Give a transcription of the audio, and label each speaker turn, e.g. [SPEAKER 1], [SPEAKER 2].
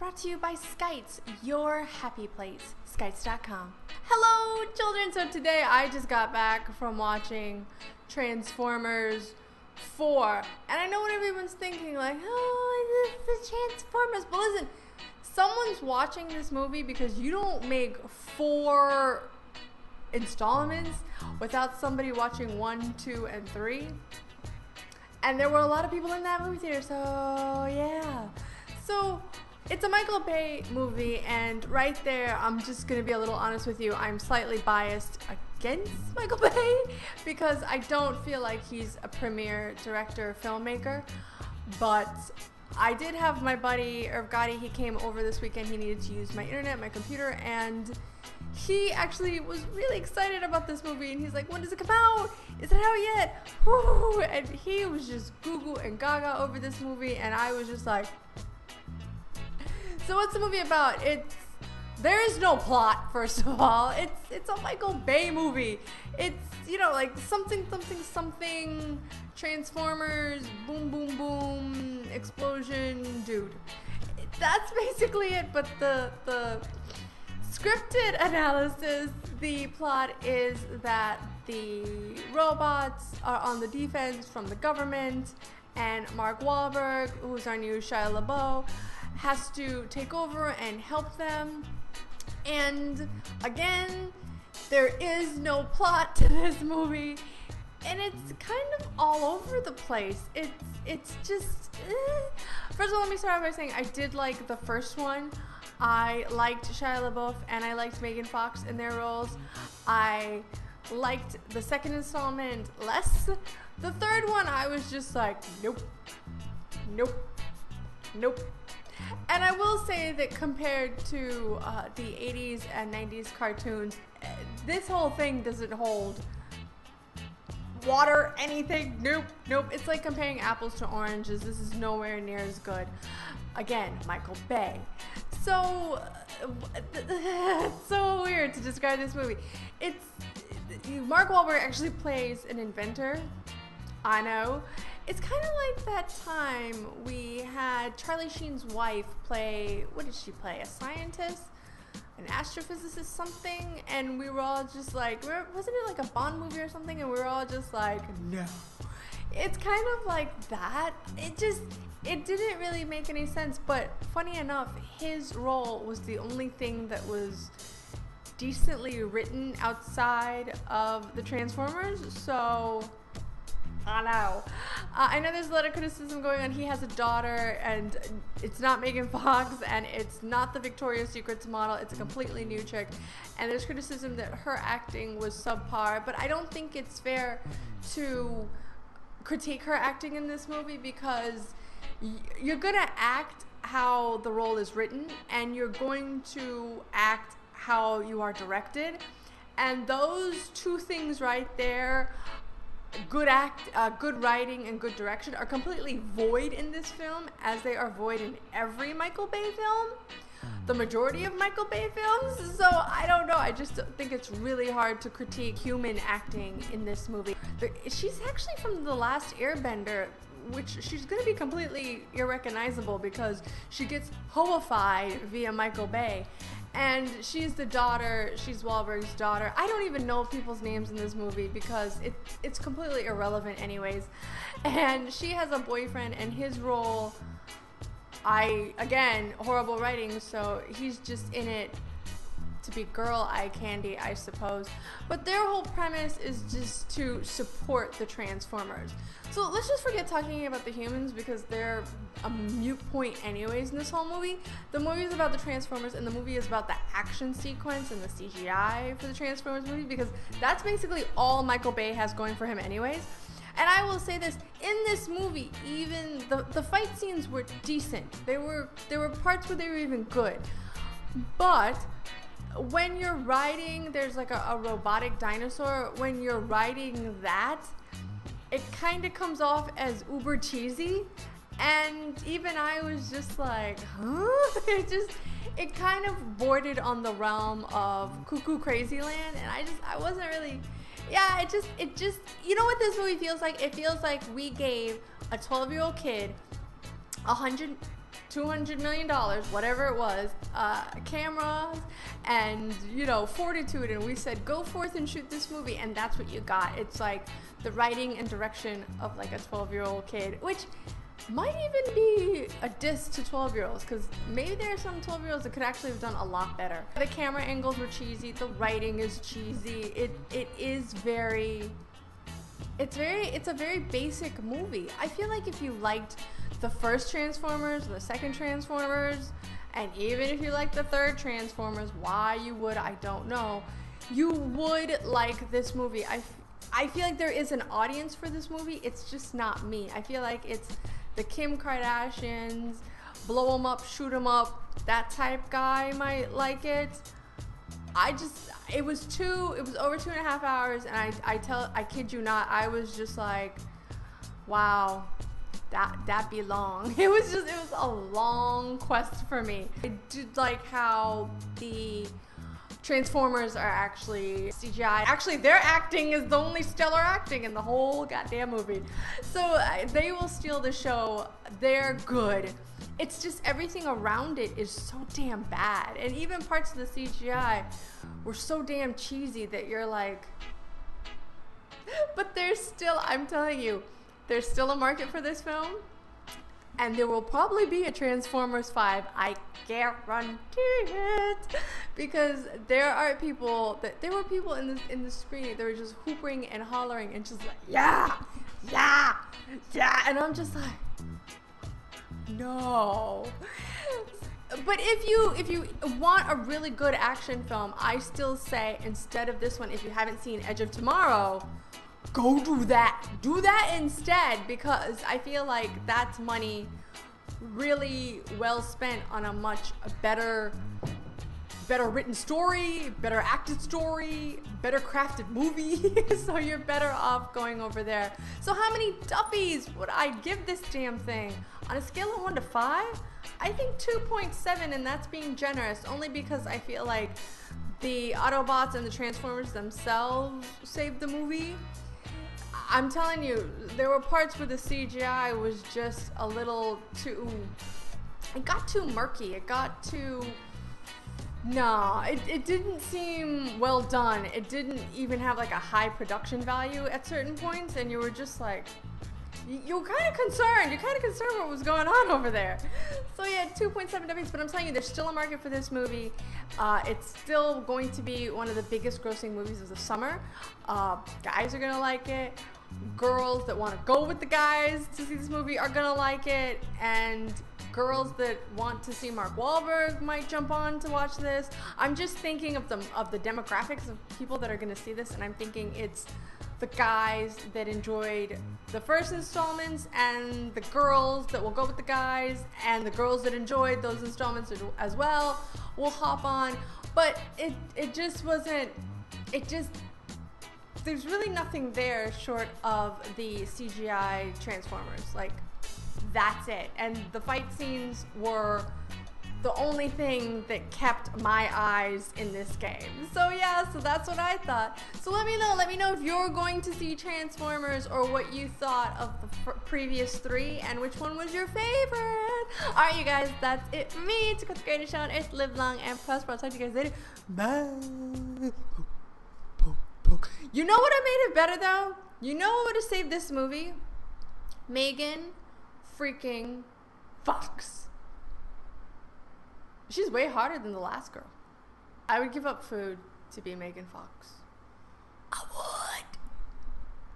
[SPEAKER 1] brought to you by Skites, your happy place, skites.com. Hello, children. So today I just got back from watching Transformers 4. And I know what everyone's thinking, like, oh, this is the Transformers. But listen, someone's watching this movie because you don't make 4 installments without somebody watching 1, 2, and 3. And there were a lot of people in that movie theater, so yeah. So it's a Michael Bay movie, and right there, I'm just gonna be a little honest with you. I'm slightly biased against Michael Bay because I don't feel like he's a premier director, filmmaker. But I did have my buddy Irv Gotti. He came over this weekend. He needed to use my internet, my computer, and he actually was really excited about this movie. And he's like, "When does it come out? Is it out yet?" Woo! And he was just goo and gaga over this movie, and I was just like, so what's the movie about? There is no plot, first of all. It's a Michael Bay movie. It's, you know, like something Transformers, boom boom boom, explosion, dude. That's basically it. But the scripted analysis, the plot is that the robots are on the defense from the government, and Mark Wahlberg, who's our new Shia LaBeouf, has to take over and help them. And again, there is no plot to this movie, and it's kind of all over the place. It's just First of all, let me start off by saying I did like the first one. I liked Shia LaBeouf and I liked Megan Fox in their roles. I liked the second installment less. The third one, I was just like, nope. And I will say that compared to the 80s and 90s cartoons, this whole thing doesn't hold water, anything. Nope. It's like comparing apples to oranges. This is nowhere near as good. Again, Michael Bay. So, it's so weird to describe this movie. Mark Wahlberg actually plays an inventor. I know. It's kind of like that time we had Charlie Sheen's wife play, what did she play? A scientist? An astrophysicist, something? And we were all just like, wasn't it like a Bond movie or something? And we were all just like, no. It's kind of like that. It didn't really make any sense. But funny enough, his role was the only thing that was decently written outside of the Transformers. So I know. I know there's a lot of criticism going on. He has a daughter, and it's not Megan Fox, and it's not the Victoria's Secrets model. It's a completely new chick. And there's criticism that her acting was subpar, but I don't think it's fair to critique her acting in this movie because you're going to act how the role is written, and you're going to act how you are directed. And those two things right there, good writing and good direction, are completely void in this film, as they are void in every Michael Bay film, the majority of Michael Bay films. So I don't know, I just think it's really hard to critique human acting in this movie. She's actually from The Last Airbender, which she's going to be completely irrecognizable because she gets hoified via Michael Bay. And she's the daughter, she's Wahlberg's daughter. I don't even know people's names in this movie because it's completely irrelevant anyways. And she has a boyfriend, and his role, again, horrible writing, so he's just in it to be girl eye candy, I suppose. But their whole premise is just to support the Transformers. So let's just forget talking about the humans because they're a mute point anyways in this whole movie. The movie is about the Transformers, and the movie is about the action sequence and the CGI for the Transformers movie because that's basically all Michael Bay has going for him anyways. And I will say this, in this movie, even the fight scenes were decent. There were parts where they were even good. But when you're riding, there's like a robotic dinosaur. When you're riding that, it kind of comes off as uber cheesy. And even I was just like, huh? It kind of bordered on the realm of cuckoo crazy land. And I wasn't really, yeah, it just, you know what this movie feels like? It feels like we gave a 12-year-old kid $100 $200 million, whatever it was, cameras, and, you know, fortitude, and we said, go forth and shoot this movie, and that's what you got. It's like the writing and direction of like a 12-year-old kid, which might even be a diss to 12-year-olds, because maybe there are some 12-year-olds that could actually have done a lot better. The camera angles were cheesy, the writing is cheesy, it's a very basic movie. I feel like if you liked the first Transformers, the second Transformers, and even if you liked the third Transformers, why you would, I don't know, you would like this movie. I feel like there is an audience for this movie, it's just not me. I feel like it's the Kim Kardashians, blow them up, shoot them up, that type guy might like it. It was over 2.5 hours, and I kid you not, I was just like, wow, that be long. It was a long quest for me. I did like how the Transformers are actually CGI. Actually, their acting is the only stellar acting in the whole goddamn movie. So they will steal the show. They're good. It's just everything around it is so damn bad. And even parts of the CGI were so damn cheesy that you're like, but there's still, I'm telling you, there's still a market for this film. And there will probably be a Transformers 5. I guarantee it, because there were people in the screen that were just hooping and hollering and just like, yeah, yeah, yeah, and I'm just like, no. But if you want a really good action film, I still say, instead of this one, if you haven't seen Edge of Tomorrow, go do that. Do that instead, because I feel like that's money really well spent on a much better written story, better acted story, better crafted movie. So you're better off going over there. So how many Duffies would I give this damn thing? On a scale of 1 to 5, I think 2.7, and that's being generous, only because I feel like the Autobots and the Transformers themselves saved the movie. I'm telling you, there were parts where the CGI was just a little too, it got too murky, it got too, no, it didn't seem well done. It didn't even have like a high production value at certain points, and you were just like, you were kind of concerned. You're kind of concerned what was going on over there. So yeah, 2.7 W's, but I'm telling you, there's still a market for this movie. It's still going to be one of the biggest grossing movies of the summer. Guys are gonna like it. Girls that want to go with the guys to see this movie are gonna like it, and girls that want to see Mark Wahlberg might jump on to watch this. I'm just thinking of the demographics of people that are gonna see this, and I'm thinking it's the guys that enjoyed the first installments, and the girls that will go with the guys, and the girls that enjoyed those installments as well will hop on. But it just wasn't, there's really nothing there short of the CGI Transformers. Like, that's it. And the fight scenes were the only thing that kept my eyes in this game. So yeah, so that's what I thought. So let me know if you're going to see Transformers, or what you thought of the previous 3, and which one was your favorite. Alright, you guys, that's it for me. It's the greatest show on earth. Live long and prosper. I'll talk to you guys later. Bye. You know what made it better though? You know what would have saved this movie? Megan freaking Fox. She's way hotter than the last girl. I would give up food to be Megan Fox.